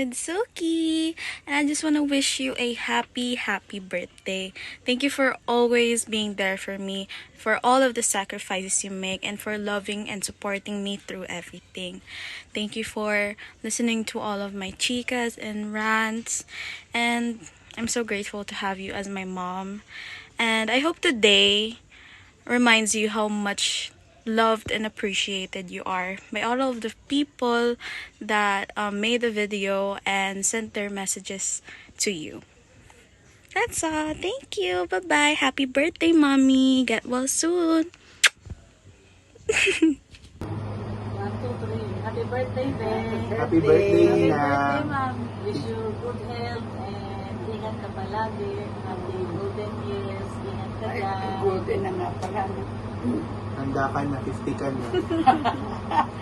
with Suki. And I just want to wish you a happy, happy birthday. Thank you for always being there for me, for all of the sacrifices you make, and for loving and supporting me through everything. Thank you for listening to all of my chicas and rants. And I'm so grateful to have you as my mom. And I hope today reminds you how much loved and appreciated you are by all of the people that made the video and sent their messages to you. That's all. Thank you. Bye bye. Happy birthday, mommy. Get well soon. 1, 2, 3. Happy birthday, Ben. Happy birthday, Happy Nina. birthday, ma'am. Wish you good health and ingat ka palagi. Happy golden years. Ingat ka dyan. Golden na nga pala. Handa ka na, 50 ka na.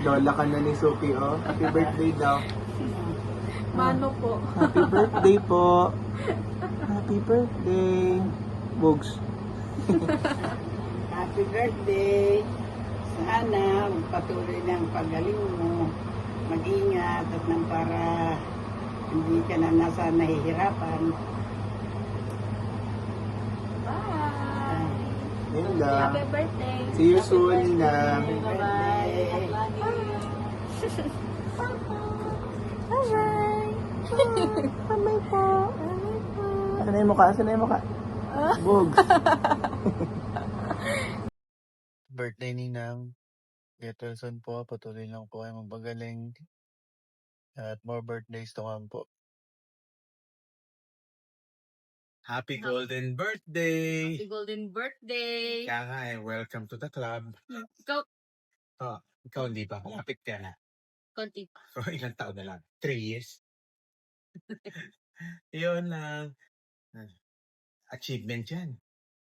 Lola ka na ni Suki, oh. Happy birthday daw. Mano po. Happy birthday po. Happy birthday. Bugs. Happy birthday. Sana magpatuloy ng pagaling mo. Mag-ingat at nang para hindi ka na nasa nahihirapan. Bye. Yun lang. Happy birthday. See you soon, Nina. Bye-bye. Ingat lagi. Bye po. Asan na yung mukha? Asan na yung mukha? Bugs. Birthday ni Nang. Get well soon po. Patuloy lang po kayo magpagaling. At more birthdays to come po. Happy golden birthday! Happy golden birthday. Kaya nga eh, welcome to the club. Ikaw, Oh, ikaw hindi pa. Malapit ka na. konti. So, ilang taon na lang? 3 years? Yun lang. Achievement yan.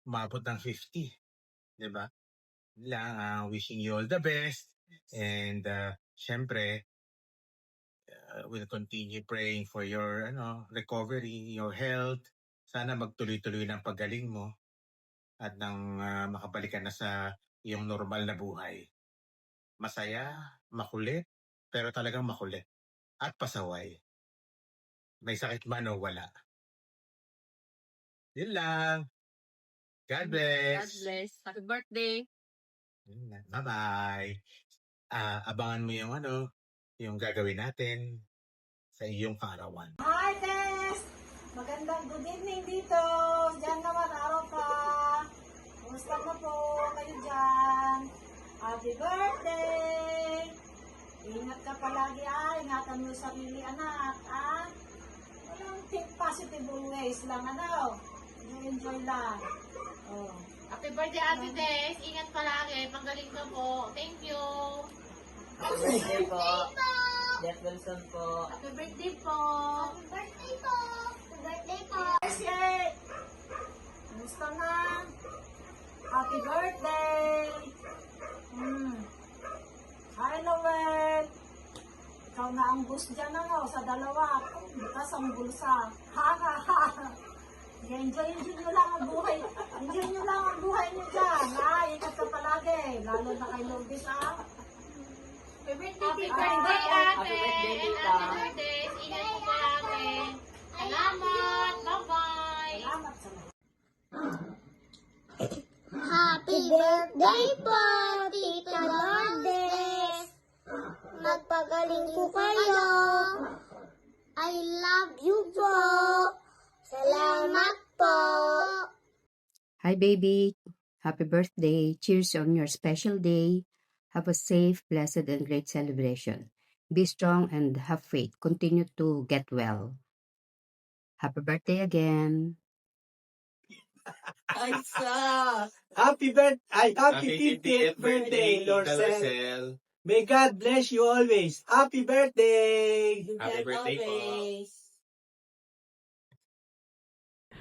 Umabot ng 50. Diba? Lang, wishing you all the best. And, syempre, we'll continue praying for your recovery, your health. Sana magtuloy-tuloy ng paggaling mo at nang makabalik ka na sa iyong normal na buhay. Masaya, makulit, pero talagang makulit. At pasaway. May sakit man o wala. Yun lang. God bless. God bless. Happy birthday. Yun lang. Bye-bye. Abangan mo yung gagawin natin sa iyong kaarawan. Hi, Tess! Magandang good evening dito. Diyan naman, araw pa. Kumusta na po kayo dyan? Happy birthday! Ingat ka palagi, ingatan mo yung sarili, anak, Walang think positive always lang, Enjoy lang. Oh. Happy birthday, Ate Des. Ingat palagi. Pagaling ka po. Thank you. Happy birthday po. Jeff Wilson po. Happy birthday po. Happy birthday po! Happy birthday po! Kumusta na? Happy birthday! Hi, Noel! Ikaw na ang boss dyan, sa dalawa. Bukas ang bulsa. Enjoy nyo lang ang buhay. Enjoy nyo lang ang buhay nyo dyan. Ingat ka palagi. Lalo na kay Lourdes, Happy birthday, birthday, Ate. Happy birthday, And Tita. Happy birthday. Ingat po palagi. Salamat. Bye-bye. Salamat sa lahat. Happy birthday po, Tita Lourdes! Magpagaling po kayo! I love you po! Salamat po! Hi, baby. Happy birthday. Cheers on your special day. Have a safe, blessed, and great celebration. Be strong and have faith. Continue to get well. Happy birthday again. Happy 50th birthday, Lorcel. May God bless you always. Happy birthday! Happy birthday po.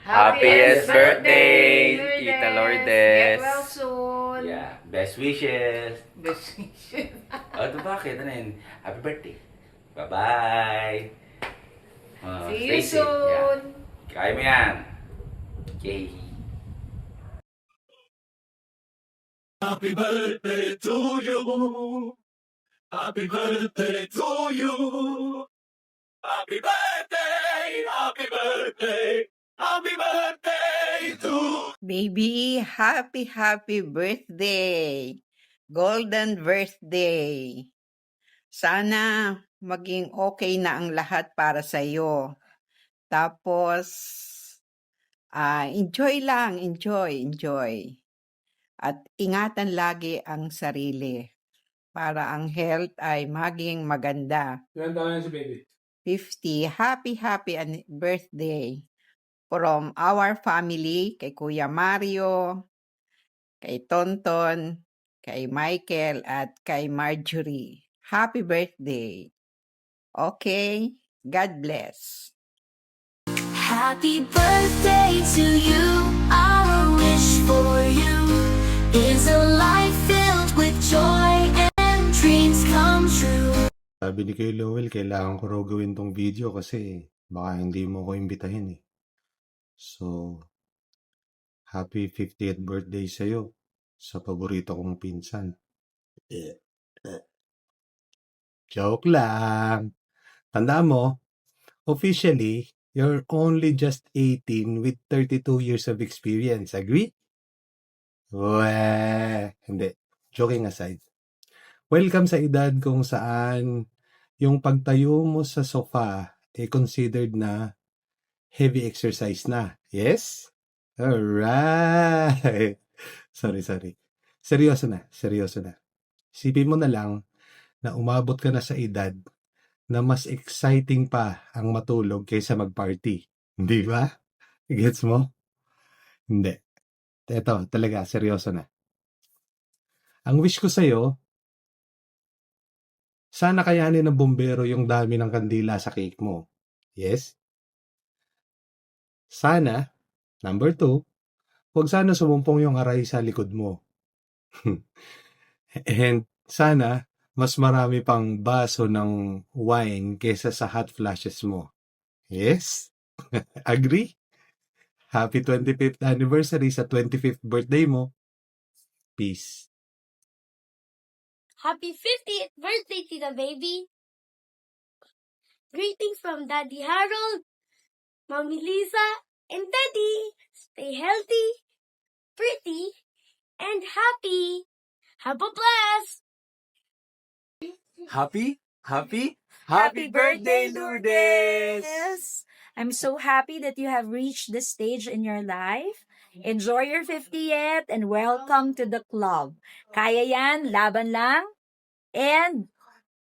Happiest birthday, Tita Lourdes. Get well soon. Yeah, best wishes. Best wishes. Ito bakit? Ano yun? Happy birthday. Bye-bye. See Stay you safe. soon. Yeah. Kaya mo yan. Okay. Happy birthday to you. Happy birthday to you. Happy birthday! Happy birthday! Happy birthday to Baby, happy birthday! Golden birthday! Sana maging okay na ang lahat para sa iyo. Tapos, enjoy lang, enjoy. At ingatan lagi ang sarili para ang health ay maging maganda. Ilan taon na si baby? 50, happy birthday from our family, kay Kuya Mario, kay Tonton, kay Michael, at kay Marjorie. Happy birthday. Okay? God bless. Happy birthday to you. Our wish for you is a life filled with joy and dreams come true. Sabi ni kay Lowell, kailangan ko raw gawin tong video kasi baka hindi mo ko imbitahin eh. So, happy 50th birthday sa'yo sa paborito kong pinsan. Joke lang. Tandaan mo, officially, you're only just 18 with 32 years of experience. Agree? Weh, hindi. Joking aside. Welcome sa edad kung saan yung pagtayo mo sa sofa considered na heavy exercise na. Yes? Alright. Sorry. Seryoso na. Isipin mo na lang na umabot ka na sa edad na mas exciting pa ang matulog kaysa mag-party. Hindi ba? Gets mo? Hindi. Ito, talaga, seryoso na. Ang wish ko sa'yo, sana kayanin ng bumbero yung dami ng kandila sa cake mo. Yes? Sana, number 2, huwag sana sumumpong yung aray sa likod mo. And sana, mas marami pang baso ng wine kesa sa hot flashes mo. Yes? Agree? Happy 25th anniversary sa 25th birthday mo. Peace. Happy 50th birthday, Tita Baby. Greetings from Daddy Harold, Mommy Lisa, and Daddy. Stay healthy, pretty, and happy. Have a blast! Happy birthday, Lourdes! Yes. I'm so happy that you have reached this stage in your life. Enjoy your 50th and welcome to the club. Kaya yan, laban lang. And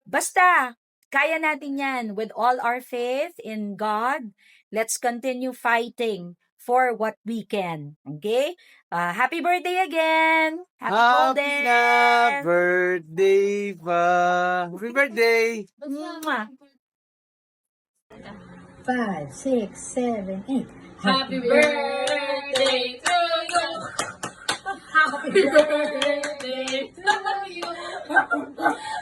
basta, kaya natin yan with all our faith in God. Let's continue fighting for what we can. Okay? Happy birthday again! Happy golden! birthday pa! Happy birthday! Mwah. 5, 6, 7, 8. Happy birthday to you. Happy birthday to you.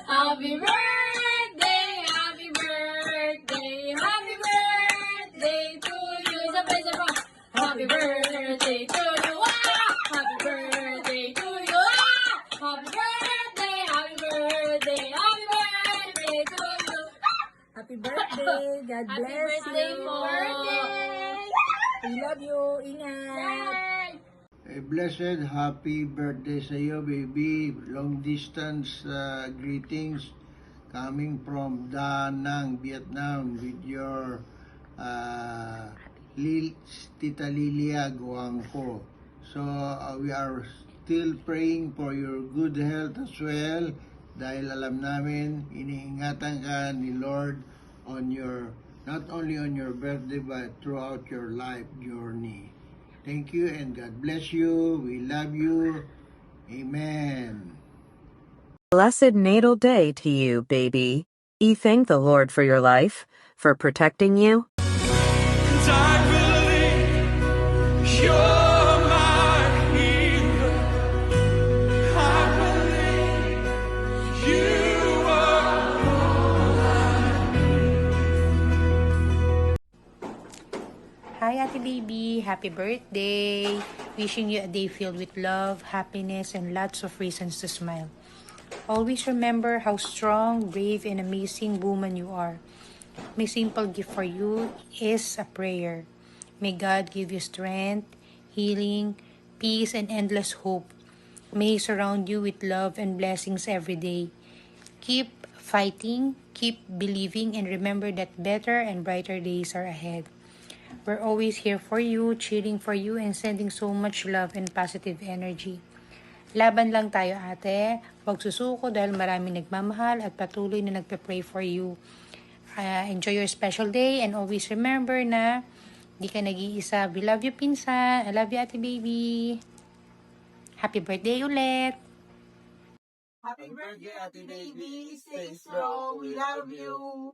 Happy birthday, happy birthday, happy birthday to you. Isa pa. Happy birthday to you. Ah! Happy birthday to you. Ah! Happy birthday, happy birthday, happy birthday to you. Happy birthday! God Happy bless birthday you! po. We love you! Ingat! A blessed happy birthday sa iyo, baby. Long distance greetings coming from Da Nang, Vietnam with your Tita Lilia Guangco. So we are still praying for your good health as well dahil alam namin iniingatan ka ni Lord on your not only on your birthday but throughout your life journey. Thank you and God bless you. We love you. Amen. Blessed natal day to you, baby. Thank the Lord for your life, for protecting you. And I believe you're my hero. I believe you are all I Hi, Ate Baby. Happy birthday. Wishing you a day filled with love, happiness, and lots of reasons to smile. Always remember how strong, brave, and amazing woman you are. My simple gift for you is a prayer. May God give you strength, healing, peace, and endless hope. May He surround you with love and blessings every day. Keep fighting, keep believing, and remember that better and brighter days are ahead. We're always here for you, cheering for you, and sending so much love and positive energy. Laban lang tayo, ate. Huwag susuko dahil maraming nagmamahal at patuloy na nagpe-pray for you. Enjoy your special day and always remember na di ka nag-iisa. We love you, pinsan. I love you, ate baby. Happy birthday ulit. Happy birthday, Ate Baby. Stay strong. We love you.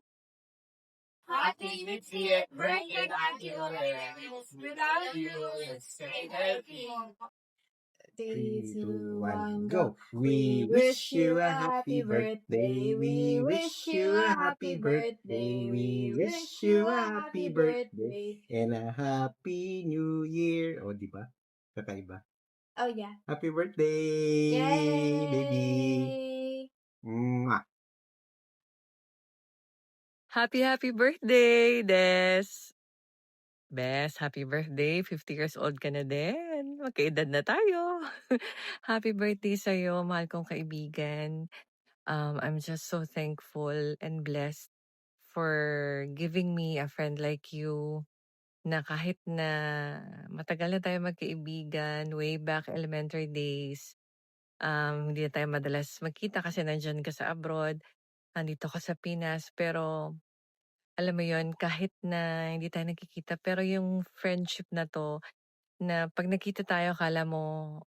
Happy 50th birthday, Ate Lorelis. We love you. Stay healthy. 3, 2, 1, go! We wish you a happy birthday. We wish you a happy birthday. We wish you a happy birthday. And a happy new year. O, di ba? Kakaiba. Oh, yeah. Happy birthday, baby! Mwah! Happy birthday, Des! Bes, happy birthday. 50 years old ka na din. Magkaedad na tayo. Happy birthday sa'yo, mahal kong kaibigan. I'm just so thankful and blessed for giving me a friend like you na kahit na matagal na tayo magkaibigan, way back elementary days, hindi na tayo madalas magkita kasi nandyan ka sa abroad, nandito ka sa Pinas, pero alam mo yon kahit na hindi tayo nakikita, pero yung friendship na to, na pag nakita tayo, kala mo,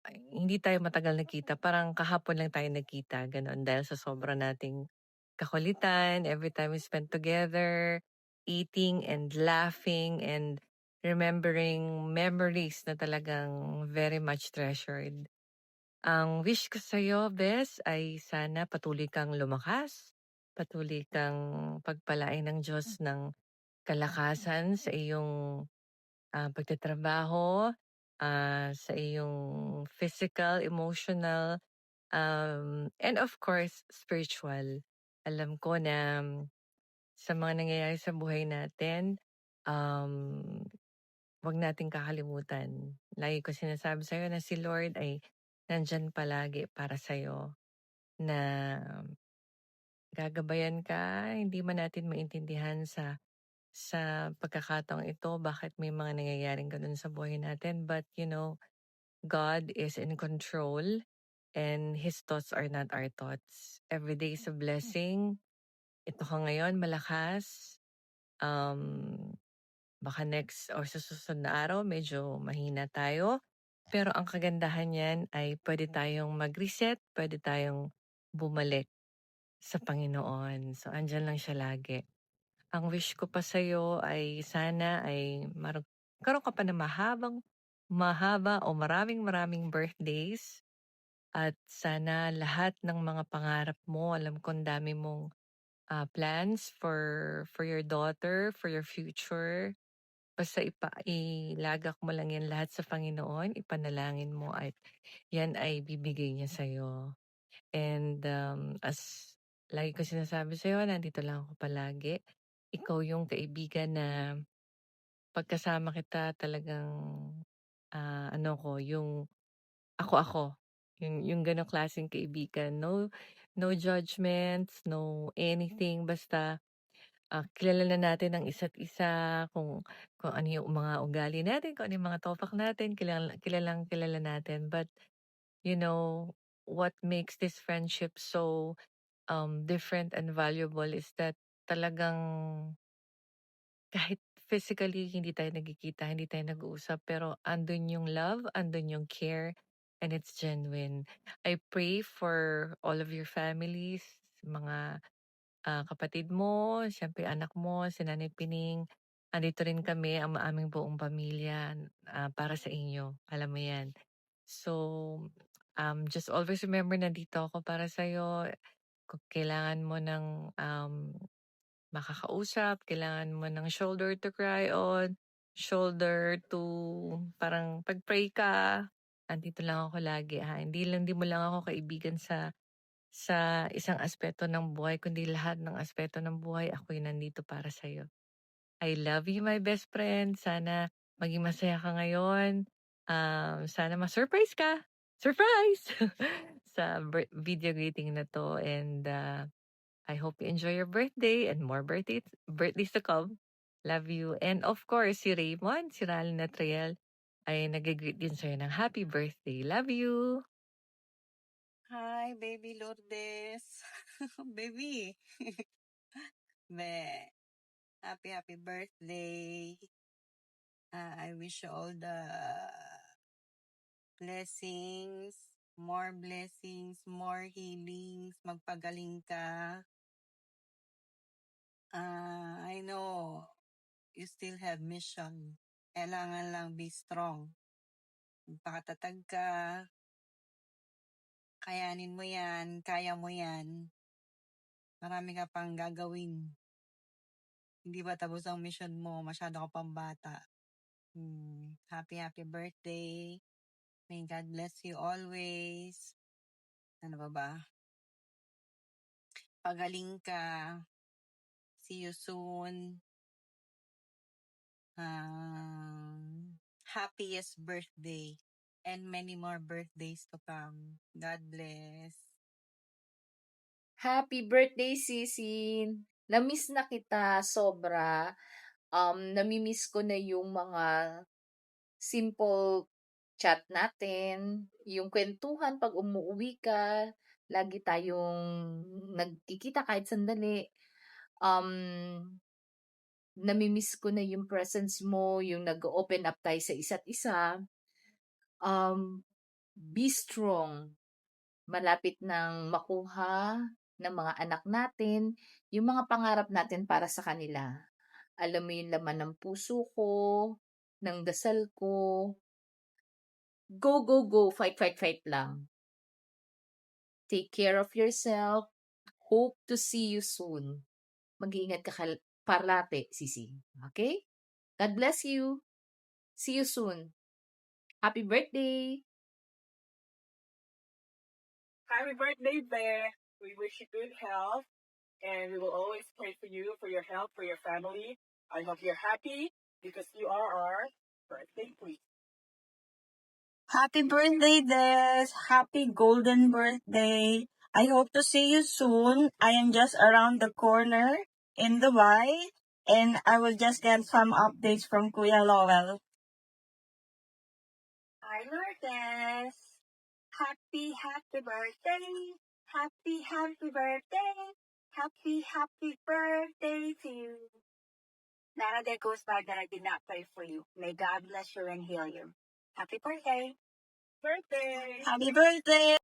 ay, hindi tayo matagal nakita. Parang kahapon lang tayo nakita, ganon. Dahil sa sobra nating kakulitan, every time we spend together, eating and laughing and remembering memories na talagang very much treasured. Ang wish ko sa'yo, Bes, ay sana patuloy kang lumakas, patuloy kang pagpalain ng Diyos ng kalakasan sa iyong pagtatrabaho, sa iyong physical, emotional, and of course, spiritual. Alam ko na sa mga nangyayari sa buhay natin, wag nating kakalimutan. Lagi ko sinasabi sa'yo na si Lord ay nandyan palagi para sa'yo, na gagabayan ka, hindi man natin maintindihan sa pagkakataong ito, bakit may mga nangyayaring ganun sa buhay natin. But, you know, God is in control and His thoughts are not our thoughts. Every day is a blessing. Ito ka ngayon, malakas. Baka next or sa susunod na araw, medyo mahina tayo. Pero ang kagandahan yan ay pwede tayong mag-reset, pwede tayong bumalik sa Panginoon. So, andyan lang siya lagi. Ang wish ko pa sa'yo ay sana ay karoon ka pa na mahaba o maraming birthdays. At sana lahat ng mga pangarap mo, alam ko ang dami mong plans for your daughter, for your future. Basta ilagak mo lang yan lahat sa Panginoon, ipanalangin mo at yan ay bibigay niya sa'yo. And as lagi ko sinasabi sa'yo, nandito lang ako palagi. Ikaw yung kaibigan na pagkasama kita talagang yung ako. Yung ganong klaseng kaibigan. No judgments, no anything. Basta kilala na natin ang isa't isa, kung ano yung mga ugali natin, kung ano yung mga topak natin, kilala natin. But, you know, what makes this friendship so different and valuable is that talagang kahit physically hindi tayo nagkikita, hindi tayo nag-uusap, pero andun yung love, andun yung care, and it's genuine. I pray for all of your families, mga kapatid mo, siyempre anak mo, si Nanay Pining. Andito rin kami, ang aming buong pamilya, para sa inyo. Alam mo yan. So, just always remember, nandito ako para sa'yo. Kung kailangan mo ng makakausap, kailangan mo ng shoulder to cry on, shoulder to parang pag-pray ka, andito lang ako lagi, ha. Hindi mo lang ako kaibigan sa sa isang aspeto ng buhay, kundi lahat ng aspeto ng buhay, ako'y nandito para sa'yo. I love you, my best friend. Sana maging masaya ka ngayon. Sana ma-surprise ka. Surprise! sa video greeting na to. And I hope you enjoy your birthday and more birthdays to come. Love you. And of course, si Raymond, si Ralyn Natriel, ay nag-greet din sa'yo ng happy birthday. Love you! Hi, baby Lourdes. Baby. Be. Happy birthday. I wish you all the blessings, more healings, magpagaling ka. I know you still have mission. Kailangan lang be strong. Magpakatatag ka. Kayanin mo yan. Kaya mo yan. Marami ka pang gagawin. Hindi pa tapos ang mission mo. Masyado ka pang bata. Happy birthday. May God bless you always. Ano ba? Pagaling ka. See you soon. Happiest birthday. And many more birthdays to come. God bless. Happy birthday, Sisin! Namiss na kita sobra. Namimiss ko na yung mga simple chat natin, yung kwentuhan pag umuwi ka, lagi tayong nagkikita kahit sandali. Namimiss ko na yung presence mo, yung nag-open up tayo sa isa't isa. Be strong. Malapit nang makuha ng mga anak natin yung mga pangarap natin para sa kanila. Alam mo yung laman ng puso ko, ng dasal ko. Go, go, go. Fight, fight, fight lang. Take care of yourself. Hope to see you soon. Mag-iingat ka parate, Sisi. Okay? God bless you. See you soon. Happy birthday! Happy birthday, Bear. We wish you good health, and we will always pray for you, for your health, for your family. I hope you're happy because you are our birthday queen. Happy birthday, Des! Happy golden birthday! I hope to see you soon. I am just around the corner in Dubai, and I will just get some updates from Kuya Lowell. Hi, Lourdes. Happy birthday. Happy birthday. Happy birthday to you. Not a day goes by that I did not pray for you. May God bless you and heal you. Happy birthday. Happy birthday!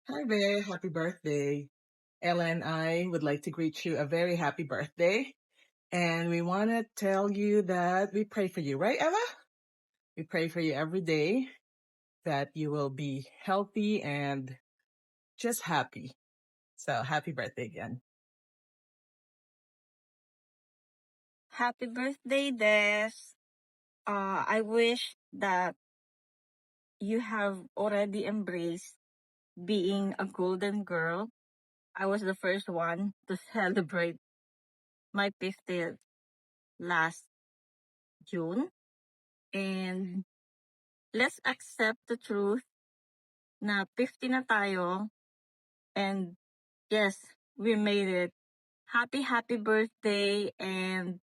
Hi, Bear. Happy birthday. Ella and I would like to greet you a very happy birthday. And we want to tell you that we pray for you, right, Ella? We pray for you every day that you will be healthy and just happy. So happy birthday again. Happy birthday, Des! I wish that you have already embraced being a golden girl. I was the first one to celebrate my 50th last June. And let's accept the truth na 50 na tayo. And yes, we made it. Happy birthday. And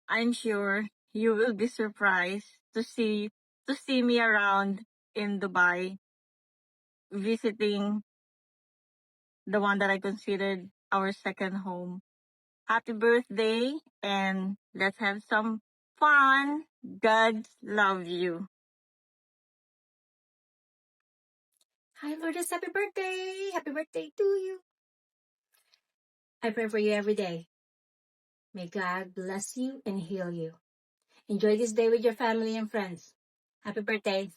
I'm sure you will be surprised to see me around in Dubai, visiting the one that I considered our second home. Happy birthday, and let's have some fun. God love you. Hi, Lourdes. Happy birthday! Happy birthday to you. I pray for you every day. May God bless you and heal you. Enjoy this day with your family and friends. Happy birthday.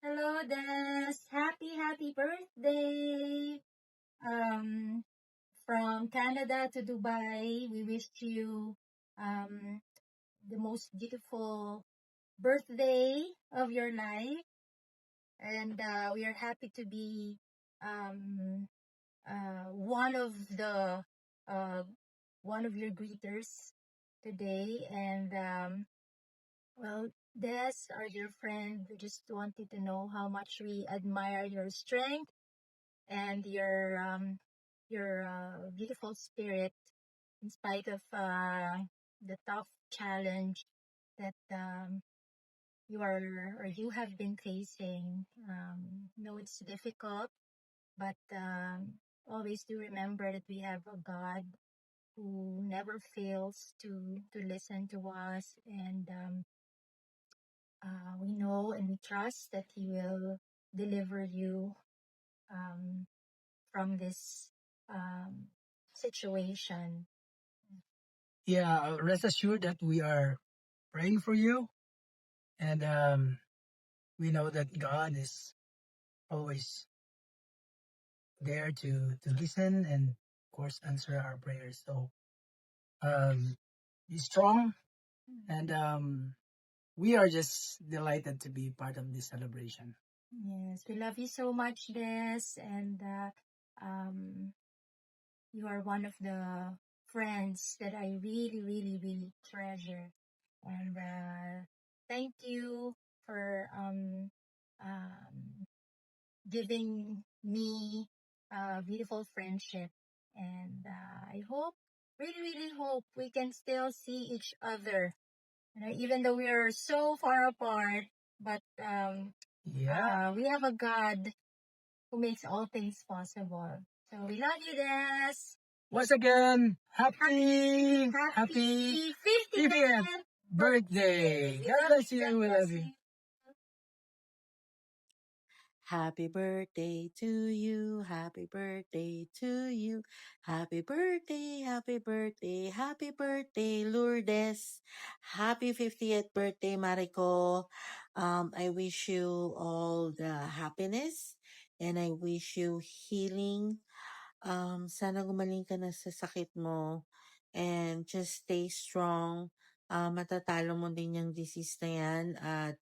Hello, Des. Happy birthday. From Canada to Dubai, we wish you the most beautiful birthday of your life. And we are happy to be um, one of the uh, one of your greeters today, and well, Des, our dear friend, we just wanted to know how much we admire your strength and your beautiful spirit in spite of the tough challenge that you are or you have been facing. No, it's difficult, but always do remember that we have a God who never fails to listen to us, and we know and we trust that He will deliver you um, from this situation. Yeah, rest assured that we are praying for you, and we know that God is always there to listen and of course answer our prayers. So be strong, and we are just delighted to be part of this celebration. Yes, we love you so much, Des, and um, you are one of the friends that I really, really, really treasure. And thank you for giving me a beautiful friendship. And I hope, really, really hope we can still see each other. You know, even though we are so far apart, but Yeah. we have a God who makes all things possible. So we love you, Des. Once again, happy 50th birthday. God bless you. We love you. Happy birthday to you. Happy birthday to you. Happy birthday, happy birthday, happy birthday, Lourdes. Happy 50th birthday, Mariko. I wish you all the happiness and I wish you healing. Sana gumaling ka na sa sakit mo and just stay strong. Matatalo mo din yung disease na yan at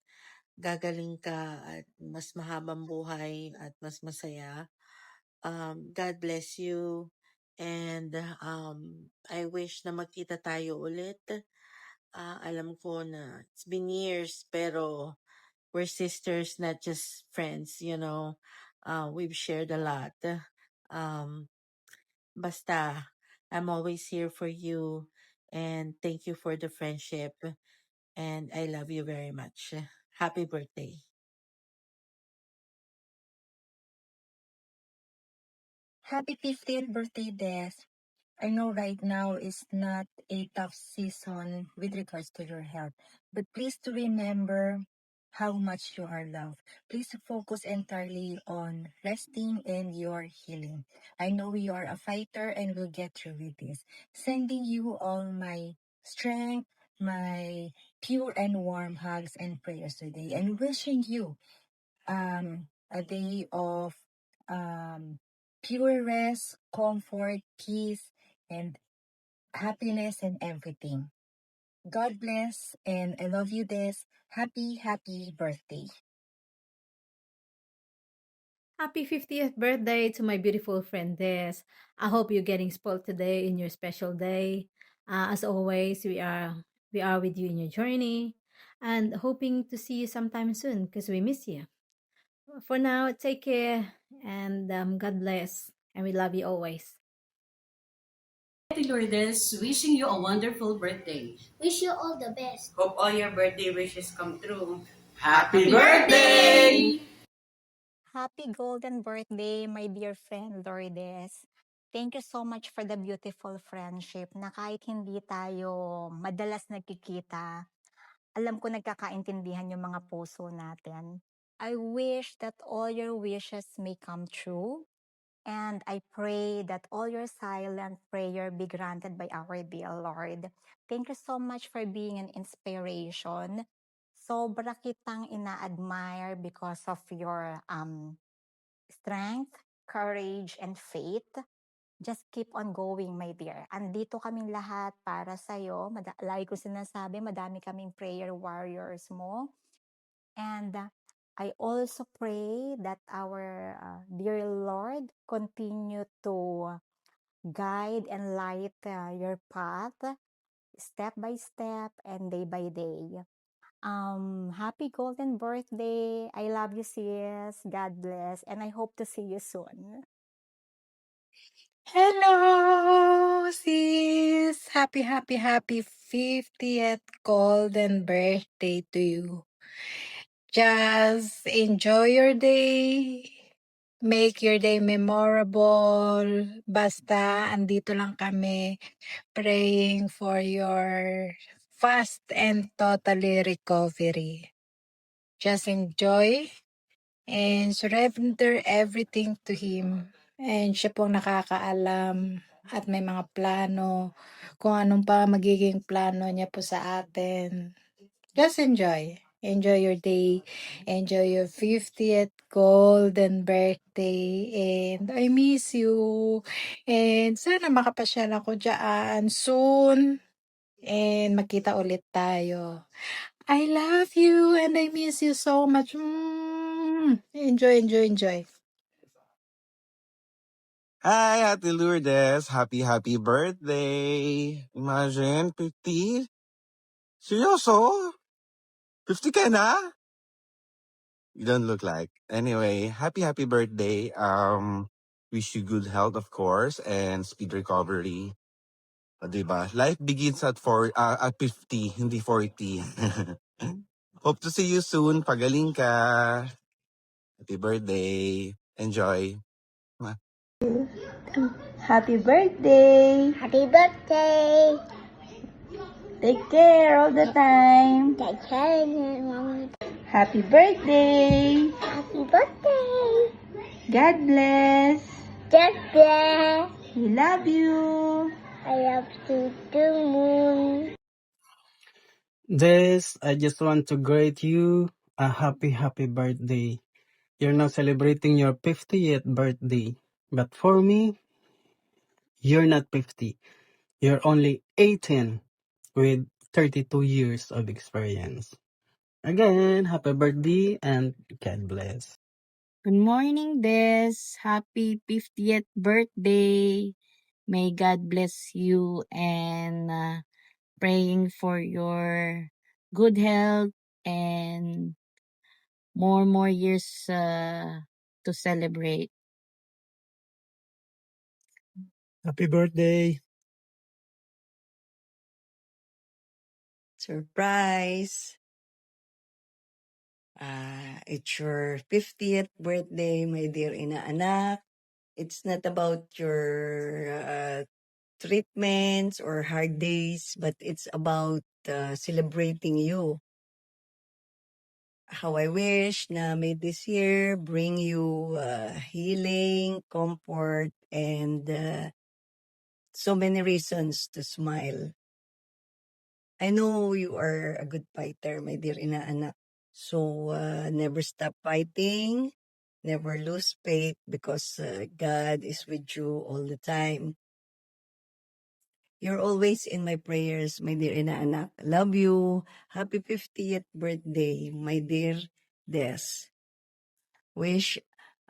gagaling ka at mas mahabang buhay at mas masaya. God bless you. And I wish na magkita tayo ulit. Alam ko na it's been years, pero we're sisters, not just friends, you know. We've shared a lot. Basta, I'm always here for you. And thank you for the friendship. And I love you very much. Happy birthday. Happy 50th birthday, Des. I know right now is not a tough season with regards to your health, but please to remember how much you are loved. Please focus entirely on resting and your healing. I know you are a fighter and will get through with this. Sending you all my strength, my pure and warm hugs and prayers today, and wishing you a day of um, pure rest, comfort, peace, and happiness and everything. God bless, and I love you, Des. Happy birthday. Happy 50th birthday to my beautiful friend Des. I hope you're getting spoiled today in your special day. As always, we are with you in your journey and hoping to see you sometime soon because we miss you. For now, take care and God bless. And we love you always. Lourdes, wishing you a wonderful birthday. Wish you all the best. Hope all your birthday wishes come true. Happy birthday! Happy golden birthday, my dear friend Lourdes. Thank you so much for the beautiful friendship na kahit hindi tayo madalas nagkikita, alam ko nagkakaintindihan yung mga puso natin. I wish that all your wishes may come true. And I pray that all your silent prayer be granted by our dear Lord. Thank you so much for being an inspiration. Sobra kitang ina-admire because of your strength, courage, and faith. Just keep on going, my dear. Andito kaming lahat para sa'yo. Lagi ko sinasabi, madami kaming prayer warriors mo. And I also pray that our dear Lord continue to guide and light your path step by step and day by day. Happy golden birthday. I love you, sis. God bless. And I hope to see you soon. Hello, sis! Happy 50th golden birthday to you. Just enjoy your day. Make your day memorable. Basta, andito lang kami praying for your fast and totally recovery. Just enjoy and surrender everything to Him. And siya pong nakakaalam at may mga plano kung anong pa magiging plano niya po sa atin. Just enjoy. Enjoy your day. Enjoy your 50th golden birthday. And I miss you. And sana makapasyal ako dyan soon. And magkita ulit tayo. I love you and I miss you so much. Enjoy. Hi, Ate Lourdes. Happy birthday. Imagine, 50? Seryoso? 50 ka na? You don't look like. Anyway, happy birthday. Wish you good health, of course, and speed recovery. Diba? Life begins at 50, hindi 40. Hope to see you soon. Pagaling ka. Happy birthday. Enjoy. Happy birthday! Happy birthday! Take care all the time. Take care, Mommy. Happy birthday! Happy birthday! God bless. God bless. We love you. I love you too, Moon. Des, I just want to greet you a happy birthday. You're now celebrating your 50th birthday. But for me, you're not 50. You're only 18 with 32 years of experience. Again, happy birthday and God bless. Good morning, Des. Happy 50th birthday. May God bless you and praying for your good health and more years to celebrate. Happy birthday. Surprise! It's your 50th birthday, my dear inaanak. It's not about your treatments or hard days, but it's about celebrating you. How I wish na may this year bring you healing, comfort, and so many reasons to smile. I know you are a good fighter, my dear inaanak. So never stop fighting, never lose faith because God is with you all the time. You're always in my prayers, my dear inaanak. Love you. Happy 50th birthday, my dear Des. Wish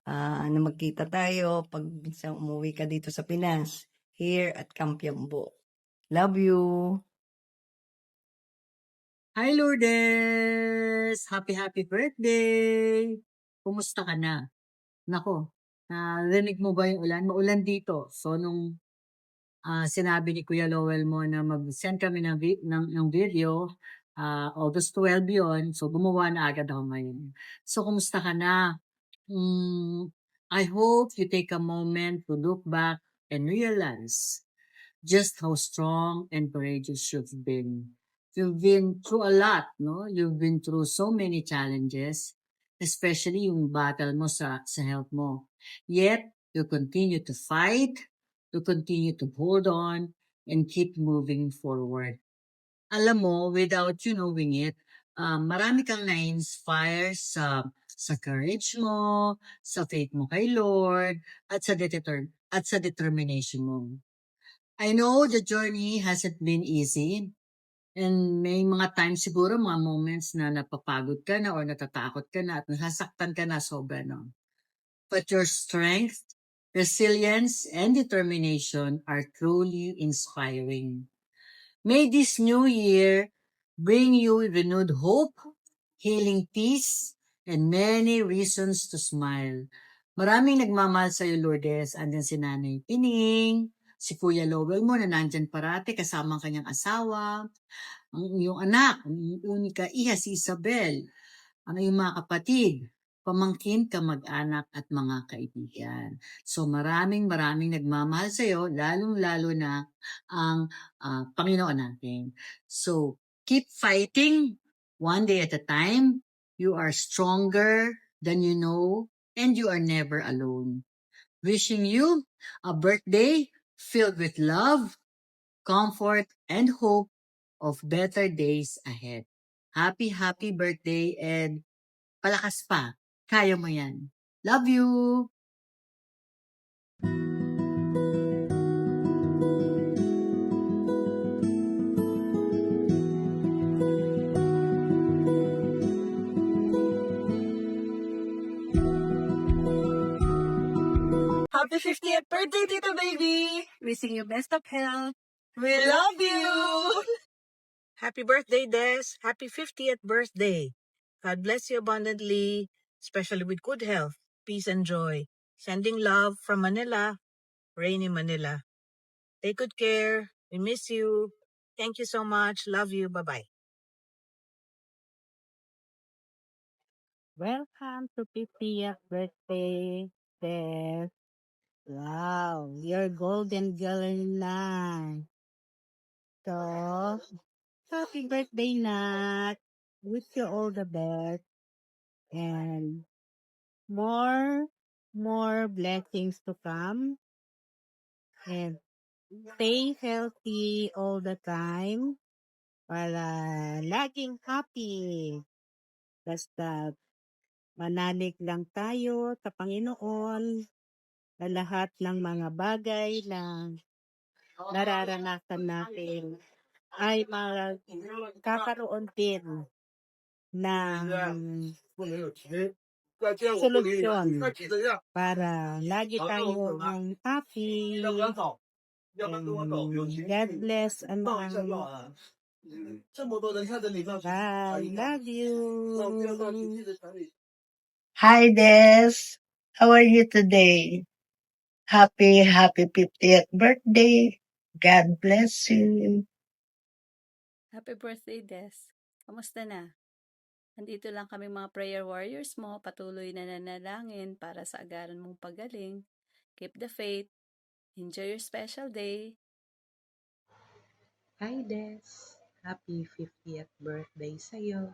na magkita tayo pag minsan umuwi ka dito sa Pinas, here at Kampiambo. Love you. Hi Lourdes! Happy birthday! Kumusta ka na? Nako, narinig mo ba yung ulan? Maulan dito. So nung sinabi ni Kuya Lowell mo na mag-send kami ng video, August 12 yon. So gumawa na agad ako ngayon. So kumusta ka na? I hope you take a moment to look back and realize just how strong and courageous you've been. You've been through a lot, no? You've been through so many challenges, especially yung battle mo sa health mo. Yet, you continue to fight, you continue to hold on, and keep moving forward. Alam mo, without you knowing it, marami kang na-inspire sa courage mo, sa faith mo kay Lord, at sa determination mo. I know the journey hasn't been easy. And may mga times siguro, mga moments na napapagod ka na or natatakot ka na at nasasaktan ka na sobra, no? But your strength, resilience, and determination are truly inspiring. May this new year bring you renewed hope, healing peace, and many reasons to smile. Maraming nagmamahal sa'yo, Lourdes. Andyan si Nanay Pining, si Kuya Lowell mo na nandyan parati kasama ang kanyang asawa, ang iyong anak, ang iyong unika iha si Isabel, ang iyong mga kapatid, pamangkin, kamag-anak at mga kaibigan. So maraming nagmamahal sa iyo, lalong-lalo na ang Panginoon natin. So keep fighting one day at a time. You are stronger than you know and you are never alone. Wishing you a birthday filled with love, comfort, and hope of better days ahead. Happy birthday and palakas pa. Kaya mo yan. Love you! Happy 50th birthday, Tito Baby! Wishing you best of health. We love you! Happy birthday, Des. Happy 50th birthday. God bless you abundantly, especially with good health, peace, and joy. Sending love from Manila, rainy Manila. Take good care. We miss you. Thank you so much. Love you. Bye-bye. Welcome to 50th birthday, Des. Wow, you're golden girl na. So, happy birthday, Nat. Wish you all the best. And more blessings to come. And stay healthy all the time. Para laging happy. Basta manalig lang tayo sa Panginoon na lahat ng mga bagay na nararanasan natin ay magkakaroon din ng solusyon para lagi tayo ng happy. And God bless and bye. Love you. Hi, Des. How are you today? Happy 50th birthday. God bless you. Happy birthday, Des. Kamusta na? Nandito lang kami mga prayer warriors mo, patuloy na nanalangin para sa agaran mong pagaling. Keep the faith. Enjoy your special day. Hi, Des. Happy 50th birthday sa'yo.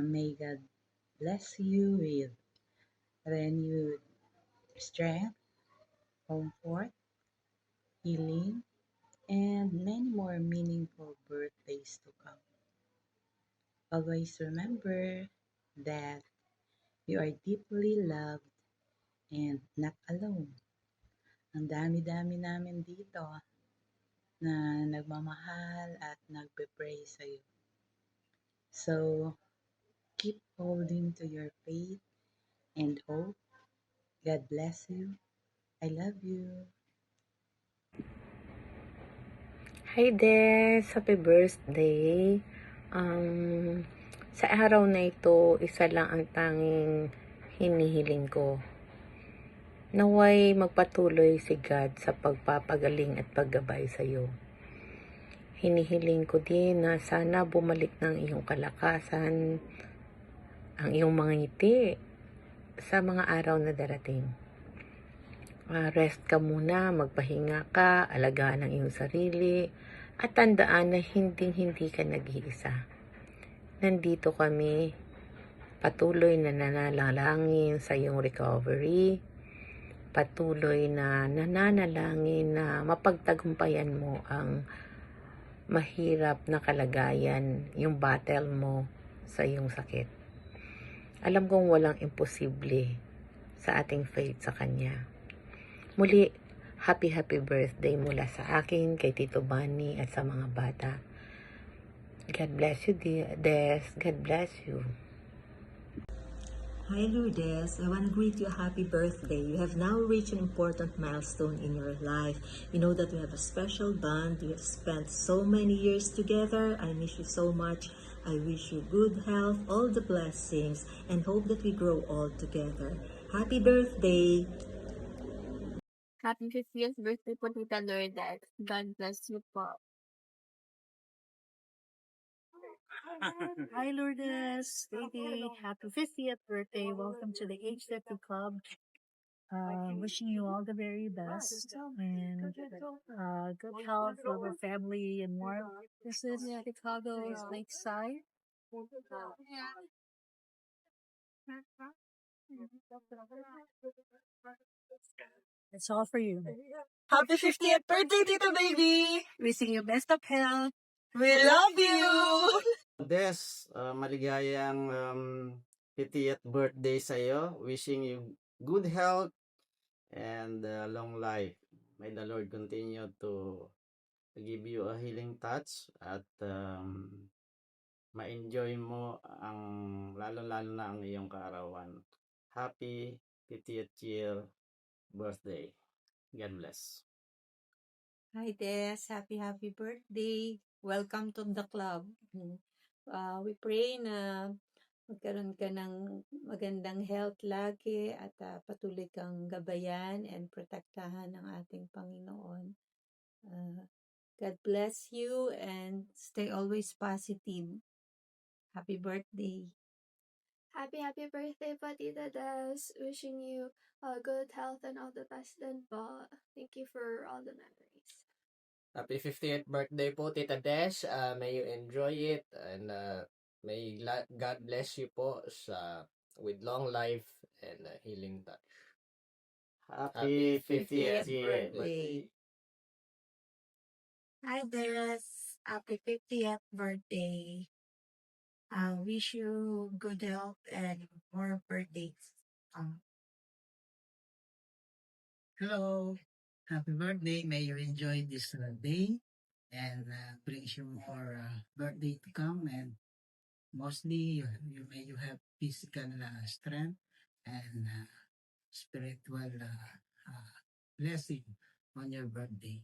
May God bless you with renewed strength, comfort, healing, and many more meaningful birthdays to come. Always remember that you are deeply loved and not alone. Ang dami-dami namin dito na nagmamahal at nagpe-pray sa'yo. So, keep holding to your faith and hope. God bless you. I love you. Hi Des! Happy birthday! Sa araw na ito, isa lang ang tanging hinihiling ko. Naway magpatuloy si God sa pagpapagaling at paggabay sa iyo. Hinihiling ko din na sana bumalik ng iyong kalakasan, ang iyong mga ngiti sa mga araw na darating. Rest ka muna, magpahinga ka, alagaan ang iyong sarili, at tandaan na hindi ka nag-iisa. Nandito kami, patuloy na nananalangin sa iyong recovery, patuloy na nananalangin na mapagtagumpayan mo ang mahirap na kalagayan, yung battle mo sa iyong sakit. Alam kong walang imposible sa ating faith sa Kanya. Muli, happy birthday mula sa akin, kay Tito Bunny at sa mga bata. God bless you, Des. God bless you. Hi Lourdes, I want to greet you a happy birthday. You have now reached an important milestone in your life. You know that we have a special bond. We have spent so many years together. I miss you so much. I wish you good health, all the blessings, and hope that we grow old together. Happy birthday! Happy 50th birthday po, Tita Lourdes. God bless you po. Hi Lourdes, baby, happy 50th birthday. Welcome to the Age 50 Club. Wishing you all the very best and good health for your family and more. This is Chicago's Lakeside. It's all for you. Happy 50th birthday, Tito Baby! Wishing you best of health. We love you! Des, maligayang 50th birthday sa'yo. Wishing you good health and long life. May the Lord continue to give you a healing touch at ma-enjoy mo ang lalo-lalo na ang iyong kaarawan. Happy 50th year birthday. God bless. Hi Des, happy birthday. Welcome to the club. We pray na magkaroon ka ng magandang health lagi at patuloy kang gabayan and protektahan ng ating Panginoon. God bless you and stay always positive. Happy birthday. Happy birthday po, Tita Des. Wishing you good health and all the best din po. Thank you for all the memories. Happy 50th birthday po, Tita Des. May you enjoy it and may God bless you po with long life and healing touch. Happy 50th year birthday. Hi Des, happy 50th birthday. I wish you good health and more birthdays. Hello, happy birthday. May you enjoy this day and brings you more birthday to come, and mostly may you have physical strength and spiritual blessing on your birthday.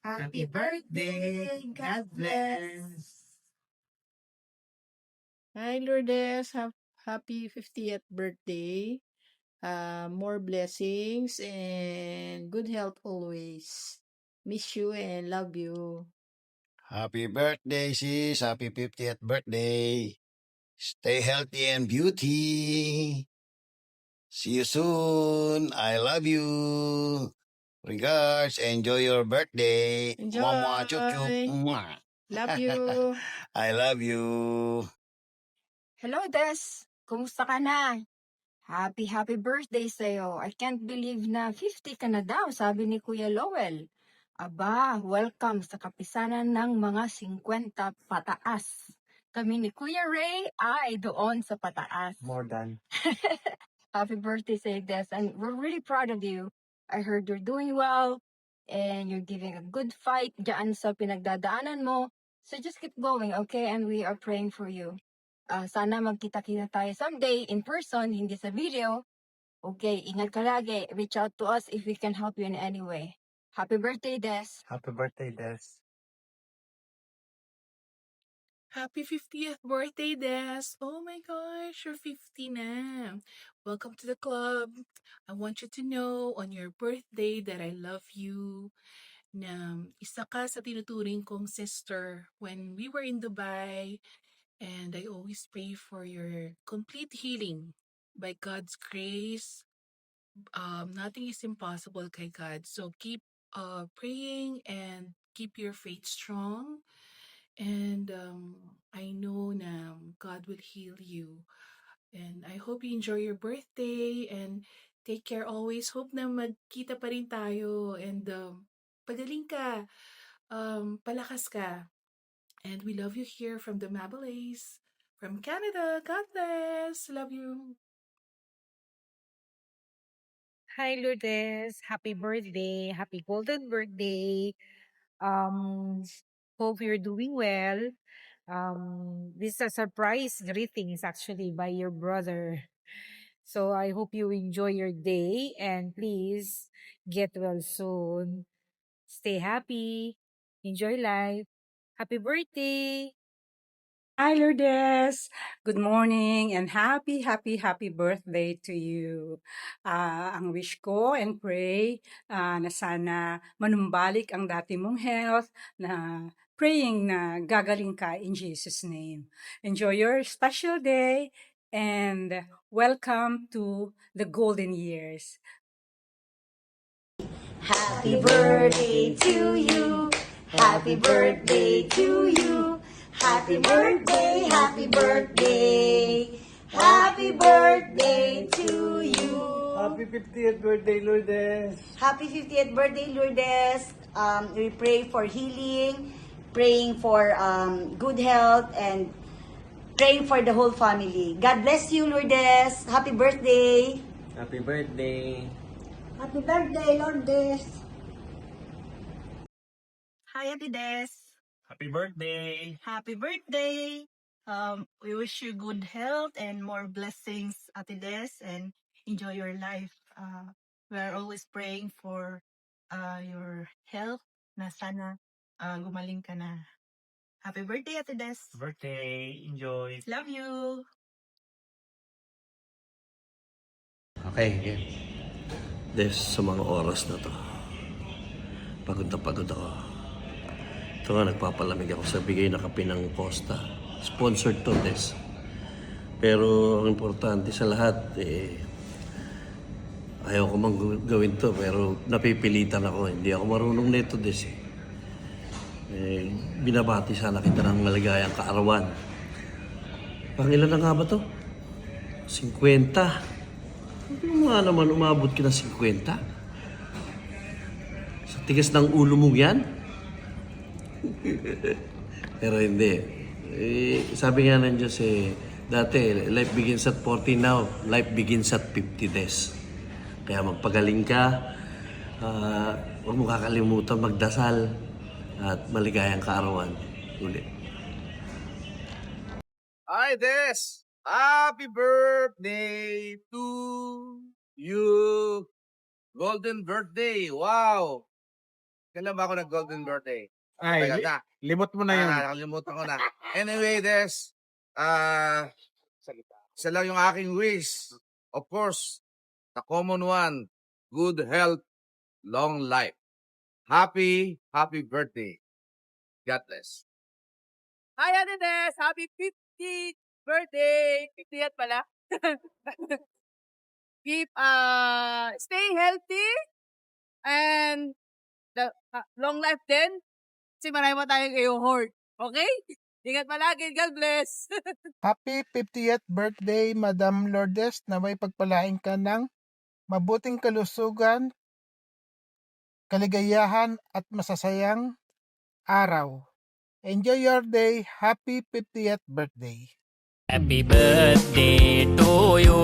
Happy birthday. God bless. Hi Lourdes, happy 50th birthday. More blessings and good health always. Miss you and love you. Happy birthday, sis. Happy 50th birthday. Stay healthy and beauty. See you soon. I love you. Regards. Enjoy your birthday. Enjoy. Mwah, chup, chup. Mwah. Love you. I love you. Hello, Des. Kumusta ka na? Happy birthday sa'yo. I can't believe na 50 ka na daw, sabi ni Kuya Lowell. Aba, welcome sa kapisanan ng mga 50 pataas. Kami ni Kuya Ray ay doon sa pataas. More than. Happy birthday sa'yo, Des. And we're really proud of you. I heard you're doing well and you're giving a good fight dyan sa pinagdadaanan mo. So just keep going, okay? And we are praying for you. Sana magkita-kita tayo someday in person, hindi sa video. Okay, ingat ka lagi. Reach out to us if we can help you in any way. Happy birthday, Des. Happy birthday, Des. Happy 50th birthday, Des! Oh my gosh, you're 50 na. Welcome to the club. I want you to know on your birthday that I love you. Na isa ka sa tinuturing kong sister when we were in Dubai. And I always pray for your complete healing by God's grace. Nothing is impossible kay God. So keep praying and keep your faith strong. And I know na God will heal you. And I hope you enjoy your birthday and take care always. Hope na magkita pa rin tayo and pagaling ka, palakas ka. And we love you here from the Mabelays, from Canada. God bless. Love you. Hi Lourdes, happy birthday, happy golden birthday. Um, Hope you're doing well. This is a surprise greetings actually by your brother. So I hope you enjoy your day and please get well soon. Stay happy. Enjoy life. Happy birthday. Hi, Lourdes. Good morning and happy birthday to you. Ang wish ko and pray na sana manumbalik ang dati mong health, na praying na gagaling ka in Jesus' name. Enjoy your special day and welcome to the golden years. Happy birthday to you. Happy birthday to you. Happy birthday, happy birthday. Happy birthday to you. Happy 50th birthday, Lourdes. Happy 50th birthday, Lourdes. We pray for healing, praying for good health, and praying for the whole family. God bless you, Lourdes. Happy birthday. Happy birthday. Happy birthday, Lourdes. Hi, Ate Des. Happy birthday! Happy birthday! We wish you good health and more blessings, Ate Des, and enjoy your life. We are always praying for your health na sana gumaling ka na. Happy birthday, Ate Des. Birthday! Enjoy! Love you! Okay, okay. Des, sa mga oras na to, pagod na pagod ako. Ito nga, nagpapalamig ako sa bigay na kape ng Costa. Sponsored to, Des. Pero ang importante sa lahat, ayaw ko mang gawin to, pero napipilitan ako. Hindi ako marunong nito, Des. Binabati sana kita ng maligayang kaarawan. Pangilan na nga ba to? 50. Hindi mo nga naman umabot ka ng 50. Sa tigas ng ulo mong yan? Pero hindi. Sabi nga ng Diyos dati, life begins at 40 now, life begins at 50 days. Kaya magpagaling ka, huwag mo kakalimutan magdasal at maligayang kaarawan ulit. Hi, Des! Happy birthday to you! Golden birthday! Wow! Kailan ba ako nag-golden birthday? Ay, limot mo na yun. Nakalimutan ko na. Anyway, Des, isa lang yung aking wish. Of course, the common one, good health, long life. Happy birthday. God bless. Hi, Ate Des! Happy 50th birthday! 50th pala. Keep, stay healthy and the long life din. Kasi marami pa tayong i-hoard. Okay? Ingat palagi. God bless. Happy 50th birthday, Madam Lourdes. Naway pagpalain ka ng mabuting kalusugan, kaligayahan at masasayang araw. Enjoy your day. Happy 50th birthday. Happy birthday to you.